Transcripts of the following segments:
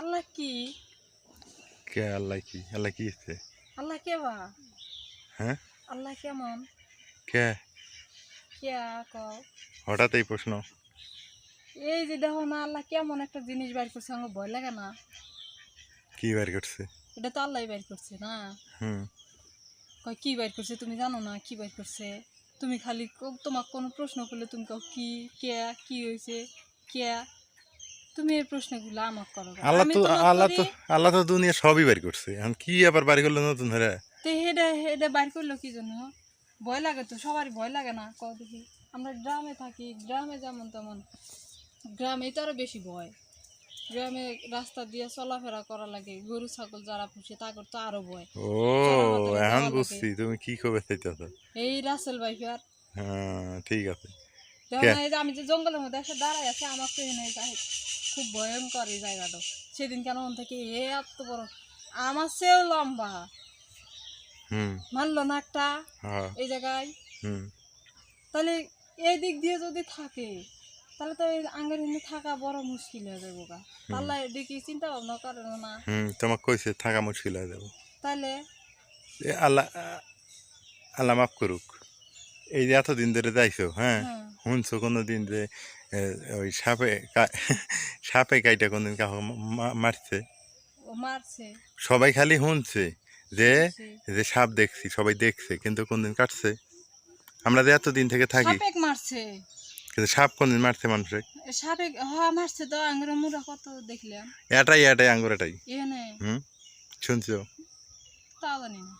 আল্লাহ কি? কে আল্লাহ কি? আল্লাহ কি ইচ্ছে? আল্লাহ কে বা? হ্যাঁ আল্লাহ কেমন? কে? কেয়া কও? হঠাৎ এই প্রশ্ন? এই যে দেখো না, আল্লাহ কেমন একটা জিনিস বাইর করছে, আমার ভয় লাগে না? কি বের করছে? এটা তো আল্লাহ বাইর করছে না? হুম কয় কি বাইর করছে তুমি জানো না? কি বাইর করছে? তুমি খালি তোমাকে কোনো প্রশ্ন করলে তুমি কও কি, কেয়া, কি হয়েছে, কেয়া? তুমি এই প্রশ্নগুলো আমাকে করো গা। আল্লাহ আমি তো তোমাকে আল্লাহ করি। তো আল্লাহ তো দুনিয়া সবই বের করছে, এখন কি আবার বাড়ি করলো নতুন ধরে? তো হেডে হেডে বাইর করলো কি জন্য? ভয় লাগে তো, সবারই ভয় লাগে না? কও দেখি। আমরা গ্রামে থাকি, গ্রামে যেমন তেমন, গ্রামে তো আরো বেশি ভয়। গ্রামে রাস্তা দিয়ে চলাফেরা করা লাগে, গরু ছাগল যারা পুষে তাদের তো আরো ভয়। ও চড়া বাজারে এখন যাওয়া লাগে। বুঝছি তুমি কি কবে চাইতেছ। এই রাসেল ভাইফার হ্যাঁ ঠিক আছে। দেখো কে? না, এই যে আমি যে জঙ্গলের মধ্যে এসে দাঁড়াই আছি, আমার তো এনে খুব ভয়ঙ্কর এই জায়গাটা। সেদিন কেন থেকে এত বড়, আমার চেয়েও লম্বা, হুম মানলো না একটা হ্যাঁ এই জায়গায়। হুম তাহলে এই দিক দিয়ে যদি থাকে, তাহলে তো এই আঙ্গের এনে থাকা বড় মুশকিল হয়ে যাবো গা। হুম তাহলে এদিকে চিন্তা ভাবনা করে না? তোমাকে কইছে থাকা মুশকিল হয়ে যাবো। তাহলে আল্লাহ আল্লাহ মাফ করুক। এই যে এতদিন ধরে যাইছো, হ্যাঁ, হ্যাঁ, শুনছো কোনো দিন যে ওই সাপে কাইটা কোনদিন কাউকে মারছে? ও মারছে, সবাই খালি শুনছে যে শুনছি। যে সাপ দেখছি, সবাই দেখছে, কিন্তু কোনদিন কাটছে? আমরা যে এতদিন থেকে থাকি, সাপেক মারছে, কিন্তু সাপ কোনদিন মারছে মানুষে? সাপেক হওয়া মারছে তো, আঙ্গুর মুরা কত দেখলাম এটাই এটাই আঙ্গুর এটাই। এখানে। হুম শুনছো? তা জানি না।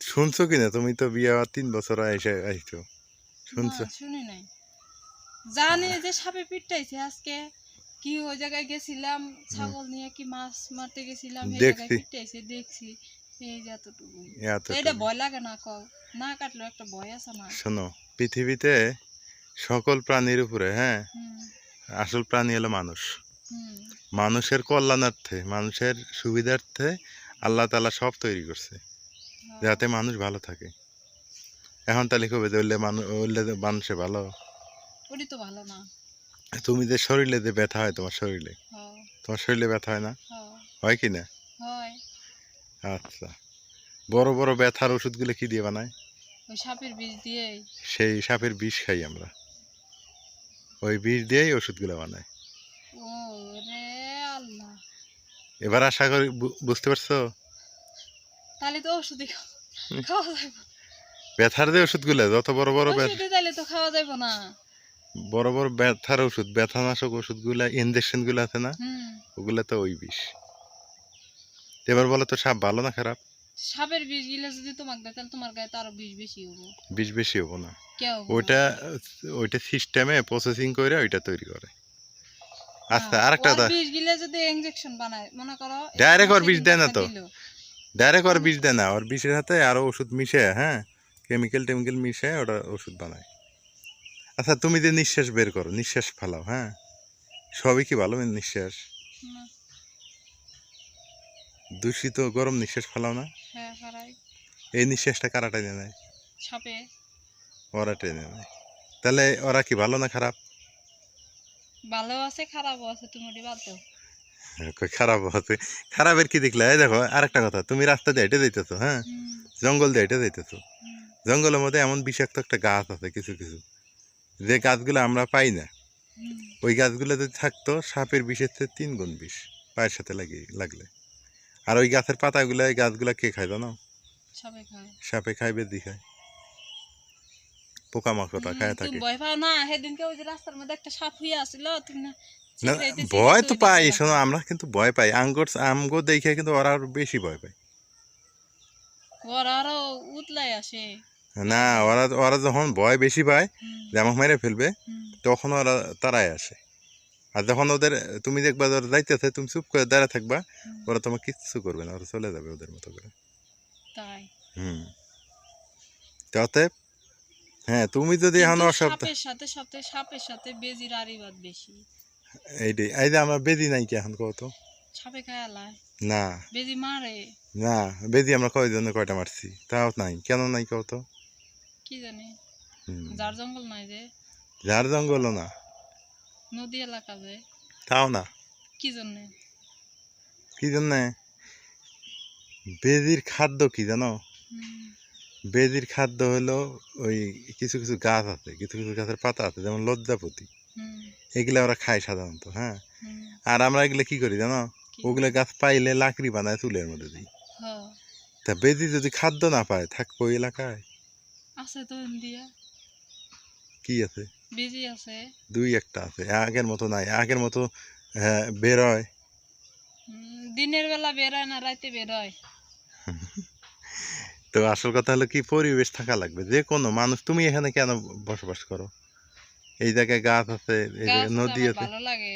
শুনছো কিনা? তুমি তো বিয়ে হওয়ার 3 বছর এসে আইছো, না, শুনছো? শুনি নাই। জানি যে সাপে পিটাইছে আজকে। কি ওই জায়গায় গেছিলাম, হুম, ছাগল নিয়ে কি মাছ মারতে গেছিলাম, এই জায়গায় দেখছি পিটাইছে দেখছি। এই যে এতটুকু। তো এটা এতটুকু। ভয় লাগে না? কও না, কাটলেও একটা ভয় আছে না? শোনো, পৃথিবীতে সকল প্রাণীর উপরে, হ্যাঁ, হুম, আসল প্রাণী হলো মানুষ। হুম, মানুষের কল্যাণার্থে, মানুষের সুবিধার্থে আল্লাহ তাআলা সব তৈরি করছে হ্যাঁ, যাতে মানুষ ভালো থাকে। এখন তাহলে কবে যে উল্লে মানুষে ভালো? ওটি তো ভালো না। তুমি যে শরীরে যে ব্যথা হয়, হ্যাঁ, তোমার শরীরে ব্যথা হয় না? হ্যাঁ, হয় কি না? হয়। আচ্ছা, বড় বড় ব্যথার ওষুধগুলো কি দিয়ে বানায়? ওই সাপের বিষ দিয়েই। সেই সাপের বিষ খাই আমরা, ওই বিষ দিয়েই ওষুধগুলো বানায়। ও রে আল্লাহ! এবার আশা করি বুঝতে পারছো? তাহলে তো ওষুধই হুম, খাওয়া যাবে না। ব্যথার যে ওষুধগুলো, যত বড় বড় ওষুধই তাহলে তো খাওয়া যাবে না। বড় বড় ব্যথার ওষুধ, ব্যথানাশক ওষুধগুলা, ইনজেকশনগুলো আছে না, হুম, ওগুলা তো ওই বিষ। এবার বলো তো সাপ ভালো না খারাপ? সাপের বিষ গিলে যদি তোমাকে দেয়, তাহলে তোমার গায়ে তো আরো বিষ বেশি হবো। বিষ বেশি হবো না? কে হবো না? ওইটা ওইটা সিস্টেমে প্রসেসিং করে ওইটা তৈরি করে। আচ্ছা হ্যাঁ, আরেকটা ওর কথা, বিষ গিলে যদি ইনজেকশন বানায়, মনে করো ডাইরেক্ট আমার ওর বিষ সেদিনকে দেয় না একটা তো, দিল। ডাইরেক্ট ওর আমি বিষ দেয় না, ওর বিষের সাথে আরো ওষুধ মিশে, হ্যাঁ, কেমিক্যাল টেমিক্যাল মিশে ওটা ওষুধ বানায়। আচ্ছা তুমি যে নিঃশ্বাস বের করো, নিঃশ্বাস ফালাও, হ্যাঁ, সবই কি ভালো নিঃশ্বাস? না, দূষিত গরম নিঃশ্বাস ফালাও না? হ্যাঁ হারাই। এই নিঃশ্বাসটা কারা টেনে নেয়? সাপে ওরা টেনে নেয়। তাহলে ওরা কি ভালো না খারাপ? ভালো আছে, খারাপও আছে, তুমি ওটি বাদ দাও। কই খারাপ আছে? খারাপের কি দেখলে? এই দেখো আরেকটা কথা, তুমি রাস্তা দিয়ে হেঁটে যাইতেছো, হ্যাঁ, হুম, জঙ্গল দিয়ে হেঁটে যাইতেছো, হুম, জঙ্গলের মধ্যে এমন বিষাক্ত একটা গাছ আছে, কিছু কিছু যে গাছগুলো আমরা পাই না, হুম। ওই গাছগুলো যদি থাকতো, সাপের বিষের চেয়ে 3 গুণ বিষ পায়ের সাথে লাগলে। আর ওই গাছের পাতাগুলো, এই গাছগুলা কে খায় জানো? সাপে খায়। সাপে খায়, বেদি খায়, পোকামাকড়টা খায় তুমি থাকে। ভয় পাও না? সেদিনকে ওই যে রাস্তার মধ্যে একটা সাপ হইয়া আসছিল, তুমি না না, চিল্লাইতে ভয় চিল্লাইতে তো ওইদিকে পাই, গেলা। শোনো, আমরা কিন্তু ভয় পাই, আমগো দেখে কিন্তু ওরা আরো বেশি ভয় পায়। ওরা আরো উতলাই আসে না, ওই যে। ওরা ওরা যখন ভয় বেশি পায় হুম, যে আমাকে মেরে ফেলবে, হুম, তখন ওরা তারাই আসে। আর যখন ওদের, তুমি দেখবা ওরা যাইতেছে, তুমি চুপ করে দাঁড়া থাকবা, হুম। ওরা তোমাকে কিচ্ছু করবে না, ওরা চলে যাবে ওদের মতো করে। তাই। হুম তাতে, হ্যাঁ, তুমি যদি এখন কিন্তু অসপ্তাহ, সাপের সাথে বেজির আরিবাদ বেশি। এইটাই, এই যে আমার বেদি নাই কি এখন কত? সাপে খায়ালায় না বেজি মারে। না, বেদি আমরা কয়জনে কয়টা মারছি, তাও নাই, কেন নাই কত? কি জানি, হুম, যার জঙ্গল নাই যে, ঝাড় জঙ্গলও না, নদী এলাকা যে, তাও না। কি জন্যে? কি জন্যে? বেজির খাদ্য কি জানো? হুম, বেজির খাদ্য হলো ওই কিছু কিছু গাছ আছে, কিছু কিছু গাছের পাতা আছে, যেমন লজ্জাপতি, হুম, এগুলা ওরা খায় সাধারণত, হ্যাঁ। হুম, আর আমরা এগুলো কি করি জানো? কি ওগুলো করে? গাছ পাইলে লাকড়ি বানায় চুলের মধ্যে দিই। হ্যাঁ, তা বেজি যদি খাদ্য না পায়, থাকবো ওই এলাকায়? আছে তো দিয়া কি আছে? বিজি আছে। দুই একটা আছে, আগের মতো নাই, আগের মতো। হ্যাঁ, বেরোয়। দিনের বেলা বেরোয় না, রাতে বেরোয়। তো আসল কথা হলো কি, পরিবেশ থাকা লাগবে, যে কোনো মানুষ। তুমি এখানে কেন বসবাস করো? এই জায়গায় গাছ আছে, এই গাছ জায়গায় আছে নদী আমার আছে, ভালো লাগে।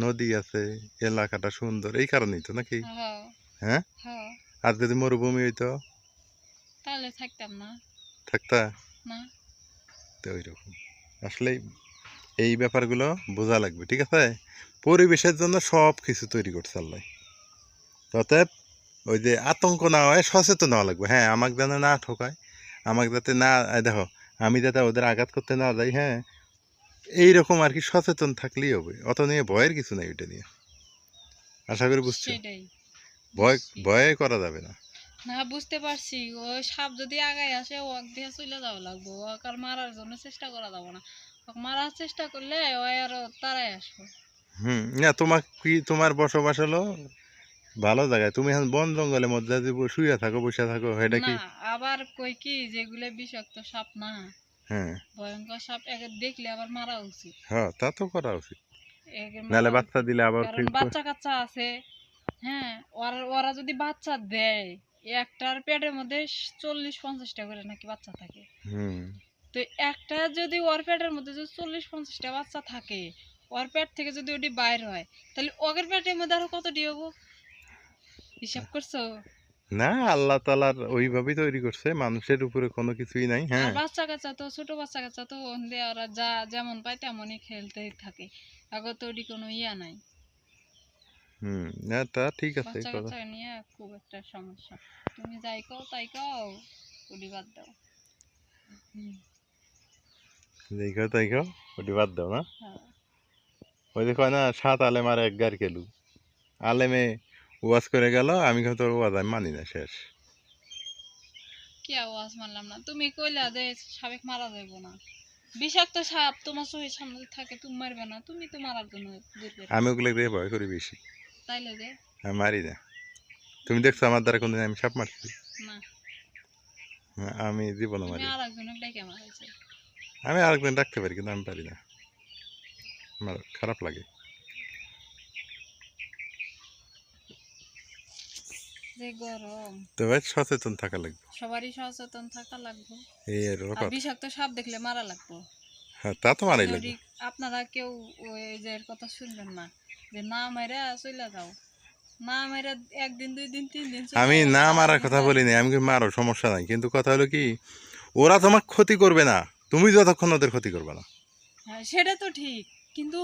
নদী আছে, এলাকাটা সুন্দর, এই কারণেই তো নাকি? হ্যাঁ, হ্যাঁ। হ্যাঁ, আর যদি মরুভূমি হইতো, তাহলে থাকতাম না। থাকতা? না, তো ওই রকম আসলে এই ব্যাপারগুলো বোঝা লাগবে, ঠিক আছে? পরিবেশের জন্য সব কিছু তৈরি করছে আল্লাহ। অতএব ওই যে আতঙ্ক না হয়, সচেতন হওয়া লাগবে। হ্যাঁ, আমাকে যেন না ঠকায়, আমাকে যাতে না, দেখো, আমি যাতে ওদের আঘাত করতে না যাই, হ্যাঁ, এইরকম আর কি, সচেতন থাকলেই হবে। অত নিয়ে ভয়ের কিছু নেই, ওইটা নিয়ে। আশা করি বুঝছো। সেটাই ভয় বুঝছি। ভয়ে করা যাবে না। না, বুঝতে পারছি। ওই সাপ যদি আগায় আসে ওকে দিয়ে চলে যাওয়া লাগবো, ওকে আর মারার জন্য চেষ্টা করা যাবো না। ওকে মারার চেষ্টা করলে ওই আরো তাড়াই আসবো। না, তোমার কি, তোমার বসবাস হলো ভালো জায়গায়, তুমি এখন বন জঙ্গলের মধ্যে যদি শুয়ে থাকো, বসে থাকো, এটা না, কি? আবার কই কি যেগুলো বিষাক্ত সাপ না, হ্যাঁ, ভয়ঙ্কর সাপ, একে দেখলে আবার মারা উচিত। হ্যাঁ, তা তো করা উচিত। একে নাহলে মারা বাচ্চা উচিত। দিলে আবার কারণ বাচ্চা কাচ্চা আছে। হ্যাঁ, ওরা ওরা যদি বাচ্চা দেয়, একটার পেটের মধ্যে 40-50টা করে নাকি বাচ্চা থাকে। হুম। তো একটা যদি ওর পেটের মধ্যে যদি 40-50টা বাচ্চা থাকে, ওর পেট থেকে যদি ওটি বাইর হয়, তাহলে ওদের পেটের মধ্যে আরো কতটি হবো? হিসাব করছো? না, আল্লাহ তালার ওইভাবেই তৈরি করছে, মানুষের উপরে কোনো কিছুই নাই, আর হ্যাঁ। বাচ্চা কাচ্চা তো, ছোট বাচ্চা কাচ্চা তো ওদের ওরা যা যেমন পায় তেমনই খেলতে থাকে। আগত ওটি কোনো ইয়া নাই। হুম, না, তা ঠিক আছে বাচ্চা কথা। কাচ্চা নিয়ে খুব একটা সমস্যা। তুমি যাই কও তাই কও, ওটি বাদ দাও। হুম, যেই খাও তাই খাও, ওটি বাদ দাও না। হ্যাঁ। ওই যে কয় না, 7 আলেম আর 1 গার কেলু। আলেমে ওয়াজ করে গেল, আমি কিন্তু ওর ওয়াজ আমি মানি না, শেষ। কি আওয়াজ মানলাম না? তুমি কইলা যে সাবেক মারা যাইবো না। বিষাক্ত সাপ তোমার চোখের সামনে যদি থাকে তুমি মারবে না, তুমি তো মারার জন্য দূর করে আমি রাখো। ওগুলো দিয়ে ভয় করি বেশি, তাইলে যে আমি মারি না। তুমি দেখছো আমার দ্বারা কোনদিন আমি সাপ মারছি? না, আমি জীবনও তুমি মারি না। আর একজনের ডেকে মারাইছো। আমি আরেকদিন রাখতে পারি, কিন্তু আমি পারি না, আমার খারাপ লাগে। যে গরম, তো ভাই, সচেতন থাকা লাগবে, সবারই সচেতন থাকা লাগবে। এই আর হলো আর কথা। বিষাক্ত সাপ দেখলে মারা লাগবে। হ্যাঁ, তা তো মারাই তাহলে লাগবে। আপনারা কেউ ওই যে এর কথা শুনবেন না, যে না মেরে চলে যাও। না মেরে 1 দিন 2 দিন 3 দিন চলে আমি যাও, না আর মারার কথা দেখবা। বলিনি, আমি কি মারো, সমস্যা নাই, কিন্তু কথা হলো কি, ওরা তোমার ক্ষতি করবে না, তুমি যতক্ষণ ওদের ক্ষতি করবে না। হ্যাঁ, সেটা তো ঠিক, কিন্তু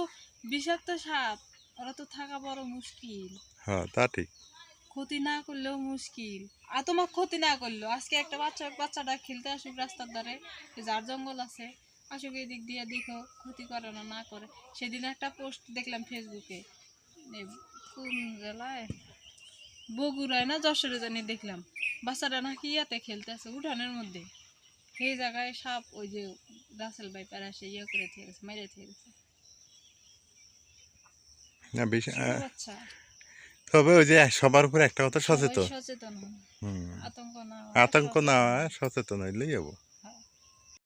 বিষাক্ত সাপ ওরা তো থাকা বড় মুশকিল। হ্যাঁ, তা ঠিক। ক্ষতি না করলেও মুশকিল। আর তোমার ক্ষতি না করলেও আজকে একটা বাচ্চাটা খেলতে আসুক রাস্তার ধারে, এই ঝাড় জঙ্গল আছে, আসুক এদিক দিয়ে, দেখো ক্ষতি করে না না করে। সেদিন একটা পোস্ট দেখলাম ফেসবুকে, এই কোন জেলায়, বগুড়ায় না যশোরে জানি, দেখলাম বাচ্চাটা নাকি ইয়াতে খেলতে আছে উঠানের মধ্যে, সেই জায়গায় সাপ ওই যে রাসেল ভাইপার আসে ইয়ে করে থেকে গেছে, মেরে থেকে গেছে। না, বেশি ছোট বাচ্চা। তবে ওই যে সবার উপরে একটা কথা, সবাই সচেতন। সচেতন হন, হুম। আতঙ্ক না হয়, আতঙ্ক না সচেতন হয়, হন। সচেতন হইলেই হবো।